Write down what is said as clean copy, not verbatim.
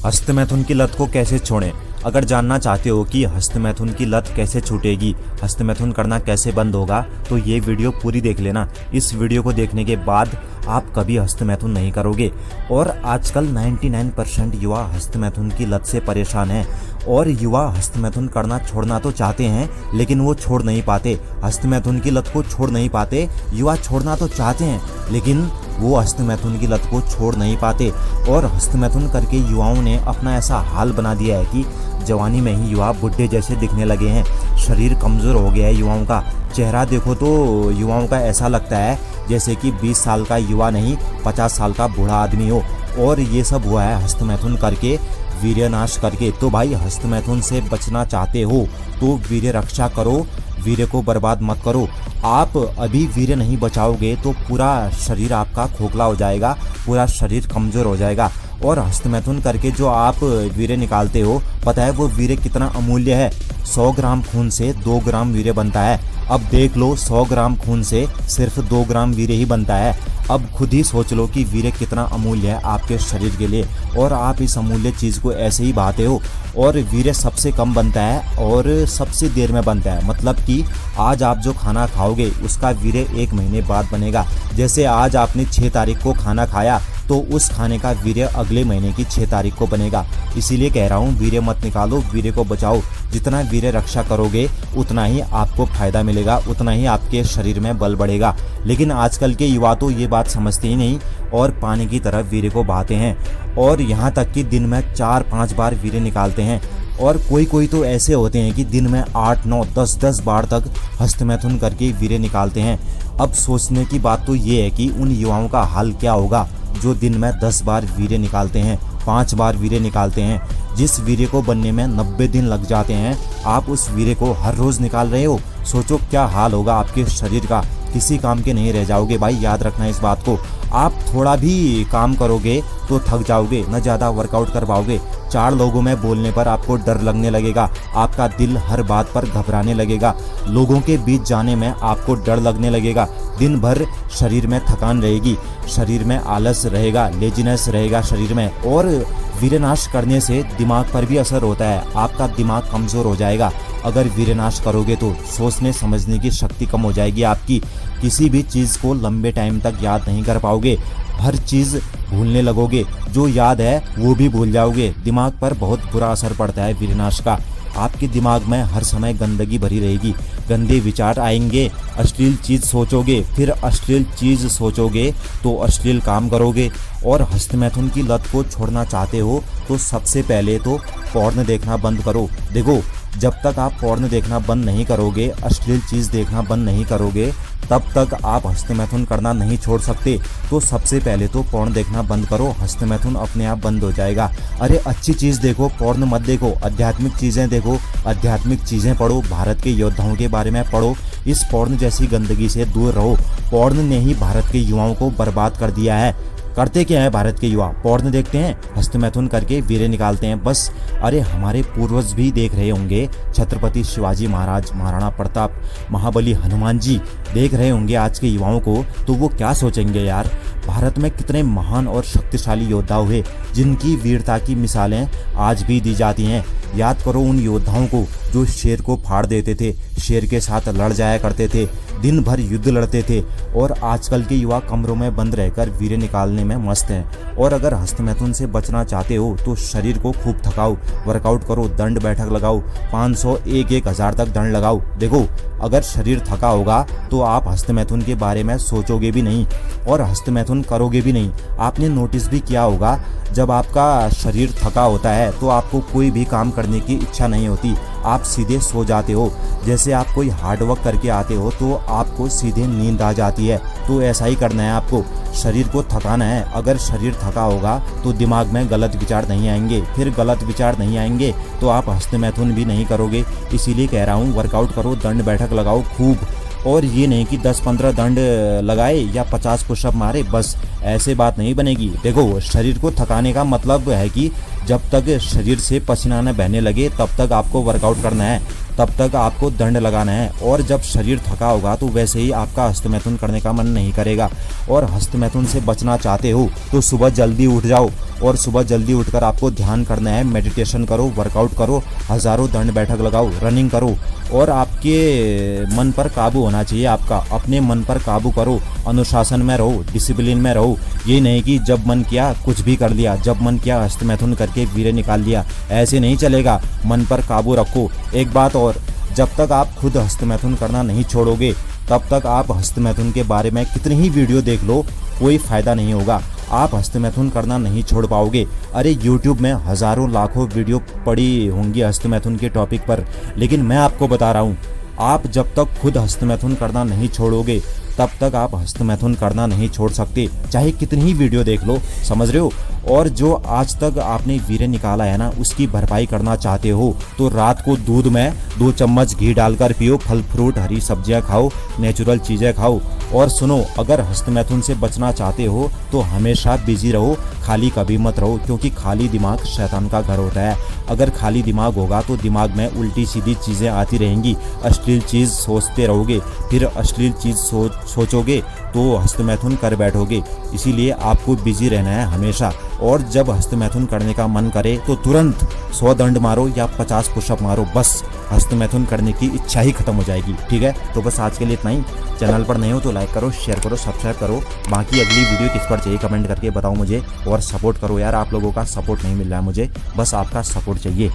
हस्तमैथुन की लत को कैसे छोड़ें। अगर जानना चाहते हो कि हस्तमैथुन की लत कैसे छूटेगी, हस्तमैथुन करना कैसे बंद होगा, तो ये वीडियो पूरी देख लेना। इस वीडियो को देखने के बाद आप कभी हस्तमैथुन नहीं करोगे। और आजकल 99% युवा हस्तमैथुन की लत से परेशान हैं और युवा हस्तमैथुन करना छोड़ना तो चाहते हैं लेकिन वो छोड़ नहीं पाते। हस्तमैथुन की लत को छोड़ नहीं पाते। युवा छोड़ना तो चाहते हैं लेकिन वो हस्तमैथुन की लत को छोड़ नहीं पाते। और हस्तमैथुन करके युवाओं ने अपना ऐसा हाल बना दिया है कि जवानी में ही युवा बुढ़े जैसे दिखने लगे हैं। शरीर कमज़ोर हो गया है युवाओं का। चेहरा देखो तो युवाओं का ऐसा लगता है जैसे कि 20 साल का युवा नहीं 50 साल का बूढ़ा आदमी हो। और ये सब हुआ है हस्तमैथुन करके, वीर्यनाश करके। तो भाई हस्तमैथुन से बचना चाहते हो तो वीर्य रक्षा करो, वीर्य को बर्बाद मत करो। आप अभी वीर्य नहीं बचाओगे तो पूरा शरीर आपका खोखला हो जाएगा, पूरा शरीर कमज़ोर हो जाएगा। और हस्तमैथुन करके जो आप वीर्य निकालते हो, पता है वो वीर्य कितना अमूल्य है। 100 ग्राम खून से 2 ग्राम वीर्य बनता है। अब देख लो 100 ग्राम खून से सिर्फ 2 ग्राम वीर्य ही बनता है। अब खुद ही सोच लो कि वीर्य कितना अमूल्य है आपके शरीर के लिए। और आप इस अमूल्य चीज़ को ऐसे ही बहाते हो। और वीर्य सबसे कम बनता है और सबसे देर में बनता है। मतलब कि आज आप जो खाना खाओगे उसका वीर्य 1 महीने बाद बनेगा। जैसे आज आपने 6 तारीख को खाना खाया तो उस खाने का वीर्य अगले महीने की 6 तारीख को बनेगा। इसीलिए कह रहा हूँ वीर्य मत निकालो, वीर्य को बचाओ। जितना वीर्य रक्षा करोगे उतना ही आपको फायदा मिलेगा, उतना ही आपके शरीर में बल बढ़ेगा। लेकिन आजकल के युवा तो ये बात समझते ही नहीं और पानी की तरह वीर्य को बहाते हैं। और यहाँ तक कि दिन में 4-5 बार वीर्य निकालते हैं। और कोई तो ऐसे होते हैं कि दिन में 8, 9, 10 बार तक हस्तमैथुन करके वीर्य निकालते हैं। अब सोचने की बात तो ये है कि उन युवाओं का हाल क्या होगा जो दिन में 10 बार वीर्य निकालते हैं, 5 बार वीर्य निकालते हैं। जिस वीर्य को बनने में 90 दिन लग जाते हैं, आप उस वीर्य को हर रोज़ निकाल रहे हो। सोचो क्या हाल होगा आपके शरीर का। किसी काम के नहीं रह जाओगे भाई, याद रखना इस बात को। आप थोड़ा भी काम करोगे तो थक जाओगे, न ज़्यादा वर्कआउट कर पाओगे। 4 लोगों में बोलने पर आपको डर लगने लगेगा, आपका दिल हर बात पर घबराने लगेगा, लोगों के बीच जाने में आपको डर लगने लगेगा। दिन भर शरीर में थकान रहेगी, शरीर में आलस रहेगा, लेजीनेस रहेगा शरीर में। और वीर्यनाश करने से दिमाग पर भी असर होता है, आपका दिमाग कमज़ोर हो जाएगा। अगर वीर्यनाश करोगे तो सोचने समझने की शक्ति कम हो जाएगी आपकी। किसी भी चीज़ को लंबे टाइम तक याद नहीं कर पाओगे, हर चीज़ भूलने लगोगे, जो याद है वो भी भूल जाओगे। दिमाग पर बहुत बुरा असर पड़ता है वीर्यनाश का। आपके दिमाग में हर समय गंदगी भरी रहेगी, गंदे विचार आएंगे, अश्लील चीज़ सोचोगे, फिर अश्लील चीज़ सोचोगे तो अश्लील काम करोगे। और हस्तमैथुन की लत को छोड़ना चाहते हो तो सबसे पहले तो पॉर्न देखना बंद करो। देखो जब तक आप पॉर्न देखना बंद नहीं करोगे, अश्लील चीज़ देखना बंद नहीं करोगे, तब तक आप हस्तमैथुन करना नहीं छोड़ सकते। तो सबसे पहले तो पॉर्न देखना बंद करो, हस्तमैथुन अपने आप बंद हो जाएगा। अरे अच्छी चीज़ देखो, पॉर्न मत देखो, आध्यात्मिक चीज़ें देखो, आध्यात्मिक चीज़ें पढ़ो, भारत के योद्धाओं के बारे में पढ़ो। इस पॉर्न जैसी गंदगी से दूर रहो। पॉर्न ने ही भारत के युवाओं को बर्बाद कर दिया है। करते क्या है भारत के युवा? पॉर्न देखते हैं, हस्तमैथुन करके वीर्य निकालते हैं, बस। अरे हमारे पूर्वज भी देख रहे होंगे, छत्रपति शिवाजी महाराज, महाराणा प्रताप, महाबली हनुमान जी देख रहे होंगे आज के युवाओं को, तो वो क्या सोचेंगे यार। भारत में कितने महान और शक्तिशाली योद्धा हुए जिनकी वीरता की मिसालें आज भी दी जाती हैं। याद करो उन योद्धाओं को जो शेर को फाड़ देते थे, शेर के साथ लड़ जाया करते थे, दिन भर युद्ध लड़ते थे। और आजकल के युवा कमरों में बंद रहकर वीर्य निकालने में मस्त हैं। और अगर हस्तमैथुन से बचना चाहते हो तो शरीर को खूब थकाओ, वर्कआउट करो, दंड बैठक लगाओ, 500, 1,000 तक दंड लगाओ। देखो अगर शरीर थका होगा तो आप हस्तमैथुन के बारे में सोचोगे भी नहीं और हस्तमैथुन करोगे भी नहीं। आपने नोटिस भी किया होगा, जब आपका शरीर थका होता है तो आपको कोई भी काम करने की इच्छा नहीं होती, आप सीधे सो जाते हो। जैसे आप कोई हार्ड वर्क करके आते हो तो आपको सीधे नींद आ जाती है। तो ऐसा ही करना है आपको, शरीर को थकाना है। अगर शरीर थका होगा तो दिमाग में गलत विचार नहीं आएंगे, फिर गलत विचार नहीं आएंगे तो आप हस्तमैथुन भी नहीं करोगे। इसीलिए कह रहा हूँ वर्कआउट करो, दंड बैठक लगाओ खूब। और ये नहीं कि 10-15 दंड लगाए या 50 पुशअप मारे, बस ऐसे बात नहीं बनेगी। देखो शरीर को थकाने का मतलब है कि जब तक शरीर से पसीना न बहने लगे तब तक आपको वर्कआउट करना है, तब तक आपको दंड लगाना है। और जब शरीर थका होगा तो वैसे ही आपका हस्तमैथुन करने का मन नहीं करेगा। और हस्तमैथुन से बचना चाहते हो तो सुबह जल्दी उठ जाओ, और सुबह जल्दी उठकर आपको ध्यान करना है, मेडिटेशन करो, वर्कआउट करो, हज़ारों दंड बैठक लगाओ, रनिंग करो और आपके मन पर काबू होना चाहिए। आपका अपने मन पर काबू करो, अनुशासन में रहो, डिसिप्लिन में रहो। ये नहीं कि जब मन किया कुछ भी कर लिया, जब मन किया हस्तमैथुन करके वीर्य निकाल लिया, ऐसे नहीं चलेगा। मन पर काबू रखो। एक बात और, जब तक आप खुद हस्तमैथुन करना नहीं छोड़ोगे तब तक आप हस्तमैथुन के बारे में कितनी ही वीडियो देख लो, कोई फ़ायदा नहीं होगा। आप हस्तमैथुन करना नहीं छोड़ पाओगे। अरे YouTube में हज़ारों लाखों वीडियो पड़ी होंगी हस्तमैथुन के टॉपिक पर, लेकिन मैं आपको बता रहा हूँ, आप जब तक खुद हस्तमैथुन करना नहीं छोड़ोगे तब तक आप हस्तमैथुन करना नहीं छोड़ सकते, चाहे कितनी ही वीडियो देख लो। समझ रहे हो? और जो आज तक आपने वीर्य निकाला है ना, उसकी भरपाई करना चाहते हो तो रात को दूध में 2 चम्मच घी डालकर पियो, फल फ्रूट हरी सब्जियां खाओ, नेचुरल चीज़ें खाओ। और सुनो, अगर हस्तमैथुन से बचना चाहते हो तो हमेशा बिजी रहो, खाली कभी मत रहो, क्योंकि खाली दिमाग शैतान का घर होता है। अगर खाली दिमाग होगा तो दिमाग में उल्टी सीधी चीज़ें आती रहेंगी, अश्लील चीज़ सोचते रहोगे, फिर अश्लील चीज़ सोचोगे तो हस्तमैथुन कर बैठोगे। इसीलिए आपको बिजी रहना है हमेशा। और जब हस्तमैथुन करने का मन करे तो तुरंत 100 दंड मारो या 50 पुशअप मारो, बस हस्तमैथुन करने की इच्छा ही खत्म हो जाएगी। ठीक है, तो बस आज के लिए इतना ही। चैनल पर नए हो तो लाइक करो, शेयर करो, सब्सक्राइब करो। बाकी अगली वीडियो किस पर चाहिए कमेंट करके बताओ मुझे, और सपोर्ट करो यार। आप लोगों का सपोर्ट नहीं मिल रहा है मुझे, बस आपका सपोर्ट चाहिए।